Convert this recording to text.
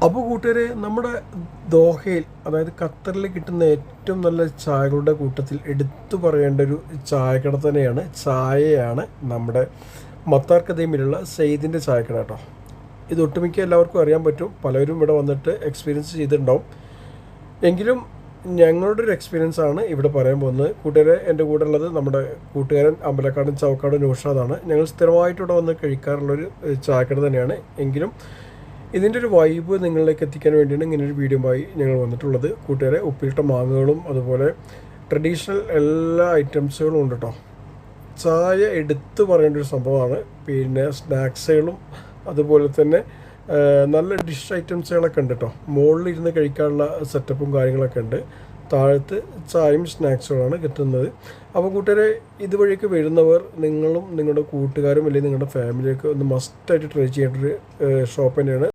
അപ്പോൾ കൂട്ടുകാരെ, നമ്മുടെ ദോഹയിൽ അതായത് ഖത്തറിൽ കിട്ടുന്ന ഏറ്റവും നല്ല ചായകളുടെ കൂട്ടത്തിൽ എടുത്തു പറയേണ്ട ഒരു ചായക്കട തന്നെയാണ് ചായയാണ് നമ്മുടെ മത്താർ കദീമിലുള്ള സെയ്ദിൻ്റെ ചായക്കട കേട്ടോ. ഇത് ഒട്ടുമിക്ക എല്ലാവർക്കും അറിയാൻ പറ്റും, പലരും ഇവിടെ വന്നിട്ട് എക്സ്പീരിയൻസ് ചെയ്തിട്ടുണ്ടാവും. എങ്കിലും ഞങ്ങളുടെ ഒരു എക്സ്പീരിയൻസ് ആണ് ഇവിടെ പറയാൻ പോകുന്നത്. കൂട്ടുകാരെ, എൻ്റെ കൂടെ ഉള്ളത് നമ്മുടെ കൂട്ടുകാരൻ അമ്പലക്കാടൻ ചവക്കാട് നൗഷാദാണ്. ഞങ്ങൾ സ്ഥിരമായിട്ട് ഇവിടെ വന്ന് കഴിക്കാറുള്ളൊരു ചായക്കട തന്നെയാണ്. എങ്കിലും ഇതിൻ്റെ ഒരു വൈബ് നിങ്ങളിലേക്ക് എത്തിക്കാൻ വേണ്ടിയാണ് ഇങ്ങനെ ഒരു വീഡിയോയുമായി ഞങ്ങൾ വന്നിട്ടുള്ളത്. കൂട്ടുകാരെ, ഉപ്പിലിട്ട മാങ്ങകളും അതുപോലെ ട്രഡീഷണൽ എല്ലാ ഐറ്റംസുകളും ഉണ്ട് കേട്ടോ. ചായ എടുത്തു പറയേണ്ട ഒരു സംഭവമാണ്. പിന്നെ സ്നാക്സുകളും അതുപോലെ തന്നെ നല്ല ഡിഷ് ഐറ്റംസുകളൊക്കെ ഉണ്ട് കേട്ടോ. മുകളിലിരുന്ന് കഴിക്കാനുള്ള സെറ്റപ്പും കാര്യങ്ങളൊക്കെ ഉണ്ട്. താഴത്ത് ചായയും സ്നാക്സുകളാണ് കിട്ടുന്നത്. അപ്പോൾ കൂട്ടുകാരെ, ഇതുവഴിക്ക് വരുന്നവർ നിങ്ങളും നിങ്ങളുടെ കൂട്ടുകാരും അല്ലെങ്കിൽ നിങ്ങളുടെ ഫാമിലിയൊക്കെ ഒന്ന് മസ്റ്റായിട്ട് ട്രൈ ചെയ്യേണ്ട ഒരു ഷോപ്പ് തന്നെയാണ്.